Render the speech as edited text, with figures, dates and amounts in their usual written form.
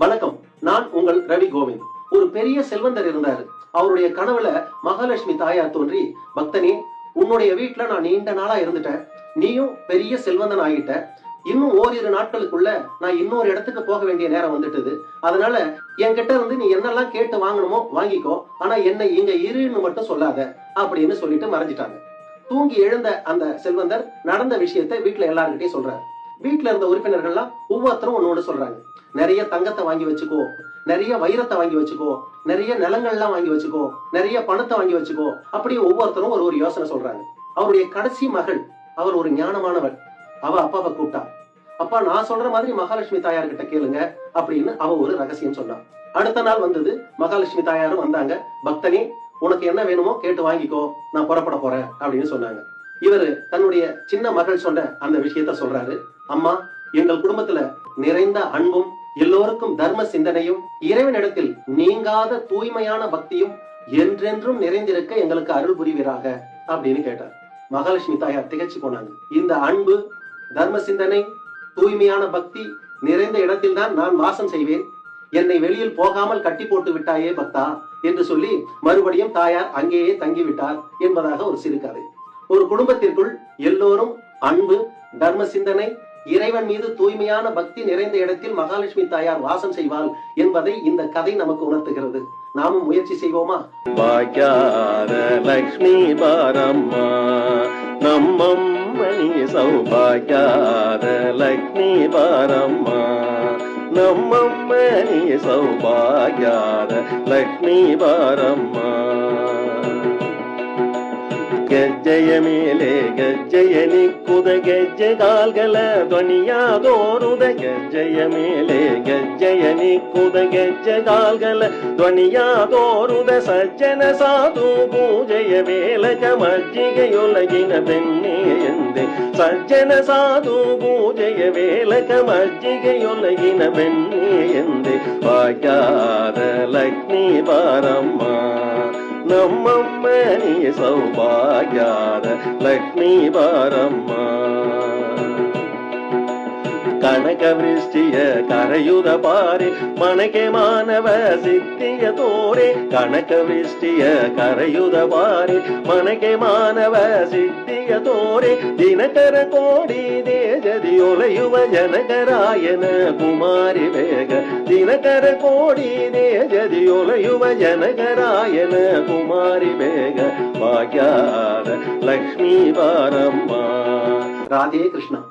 வணக்கம். நான் உங்கள் ரவி கோவிந்த். ஒரு பெரிய செல்வந்தர் இருந்தாரு. அவருடைய கனவுல மகாலட்சுமி தாயார் தோன்றி, பக்தனே, உன்னுடைய வீட்டுல நான் நீண்ட நாளா இருந்துட்டேன். நீயும் பெரிய செல்வந்தன் ஆகிட்ட. இன்னும் ஓரிரு நாட்களுக்குள்ள நான் இன்னொரு இடத்துக்கு போக வேண்டிய நேரம் வந்துட்டது. அதனால என்கிட்ட இருந்து நீ என்னெல்லாம் கேட்டு வாங்கணுமோ வாங்கிக்கோ. ஆனா என்னை இங்க இருன்னு மட்டும் சொல்லாத அப்படின்னு சொல்லிட்டு மறைஞ்சிட்டாங்க. தூங்கி எழுந்த அந்த செல்வந்தர் நடந்த விஷயத்தை வீட்டுல எல்லாருக்கிட்டையும் சொல்றாரு. வீட்டுல இருந்த உறுப்பினர்கள்லாம் ஒவ்வொருத்தரும் ஒண்ணு சொல்றாங்க. நிறைய தங்கத்தை வாங்கி வச்சுக்கோ, நிறைய வைரத்தை வாங்கி வச்சுக்கோ, நிறைய நிலங்கள்லாம் வாங்கி வச்சுக்கோ, நிறைய பணத்தை வாங்கி வச்சுக்கோ. அப்படி ஒவ்வொருத்தரும் ஒரு யோசனை சொல்றாங்க. அவருடைய கடைசி மகள், அவர் ஒரு ஞானமானவர். அவ அப்பாவை கூப்பிட்டா. அப்பா, நான் சொல்ற மாதிரி மகாலட்சுமி தாயார் கிட்ட கேளுங்க அப்படின்னு அவ ஒரு ரகசியம் சொன்னா. அடுத்த நாள் வந்தது. மகாலட்சுமி தாயாரும் வந்தாங்க. பக்தனே, உனக்கு என்ன வேணுமோ கேட்டு வாங்கிக்கோ, நான் புறப்பட போறேன் அப்படின்னு சொன்னாங்க. இவரு தன்னுடைய சின்ன மகள் சொன்ன அந்த விஷயத்த சொல்றாரு. அம்மா, எங்கள் குடும்பத்துல நிறைந்த அன்பும் எல்லோருக்கும் தர்ம சிந்தனையும் இறைவனிடத்தில் நீங்காத தூய்மையான பக்தியும் என்றென்றும் நிறைந்திருக்க எங்களுக்கு அருள் புரிவீராக அப்படின்னு கேட்டார். மகாலட்சுமி தாயார் திகைச்சு போனாங்க. இந்த அன்பு, தர்ம சிந்தனை, தூய்மையான பக்தி நிறைந்த இடத்தில் தான் நான் வாசம் செய்வேன். என்னை வெளியில் போகாமல் கட்டி போட்டு விட்டாயே பக்தா என்று சொல்லி மறுபடியும் தாயார் அங்கேயே தங்கிவிட்டார் என்பதாக ஒரு சிறுகதை. ஒரு குடும்பத்திற்குள் எல்லோரும் அன்பு, தர்ம சிந்தனை, இறைவன் மீது தூய்மையான பக்தி நிறைந்த இடத்தில் மகாலட்சுமி தாயார் வாசம் செய்வாள் என்பதை இந்த கதை நமக்கு உணர்த்துகிறது. நாமும் முயற்சி செய்வோமா? பாக்யாத லக்ஷ்மி பாரம்மா, நம்மம்மணி சௌபாக்யாத லக்ஷ்மி பாரம்மா, நம்மம்மணி சௌபாக்யாத லக்ஷ்மி பாரம்மா. ಗೆಜ್ಜೆಯ ಮೇಲೆ ಗೆಜ್ಜೆಯ ನಿಕ್ಕುದ ಗೆಜ್ಜೆ ಕಾಲ್ಗಲ ಧ್ವನಿಯಾದೋರುದ, ಗೆಜ್ಜೆಯ ಮೇಲೆ ಗೆಜ್ಜೆಯ ನಿಕ್ಕುದ ಗೆಜ್ಜೆ ಕಾಲ್ಗಲ ಧ್ವನಿಯಾದೋರುದ, ಸಜ್ಜನ ಸಾಧು ಪೂಜೆಯ ವೇಲಕ ಮಜ್ಜಿಗೆಯೊಳಗಿನ ಬೆಣ್ಣೆ ಎಂದೆ, ಸಜ್ಜನ ಸಾಧು ಪೂಜೆಯ ವೇಲಕ ಮಜ್ಜಿಗೆಯೊಳಗಿನ ಬೆಣ್ಣೆ ಎಂದೆ. ಭಾಗ್ಯಾದ ಲಕ್ಷ್ಮೀ ಬಾರಮ್ಮ, நம்மம்மணி சௌபாಗ್ಯಾದ ಲಕ್ಷ್ಮೀ ಬಾರಮ್ಮ. ಕನಕ ವೃಷ್ಟಿಯ ಕರೆಯುದ ಪಾರೆ ಮನಕೆ ಮಾನವ ಸಿದ್ಧಿಯ ತೋರೆ, ಕನಕ ವೃಷ್ಟಿಯ ಕರೆಯುದ ಪಾರೆ ಮನಕೆ ಮಾನವ ಸಿದ್ಧಿಯ ತೋರೆ, ದಿನಕರ ಕೋಡಿ ದೇಜದಿಯೊಲೆಯುವ ಜನಕರಾಯನ ಕುಮಾರಿ ಬೇಗ, ದಿನಕರ ಕೋಡಿ ದೇಜದಿಯೊಲೆಯುವ ಜನಕರಾಯನ ಕುಮಾರಿ ಬೇಗ. ಭಾಗ್ಯಾದ ಲಕ್ಷ್ಮೀ ಬಾರಮ್ಮ. ராதே கிருஷ்ணா.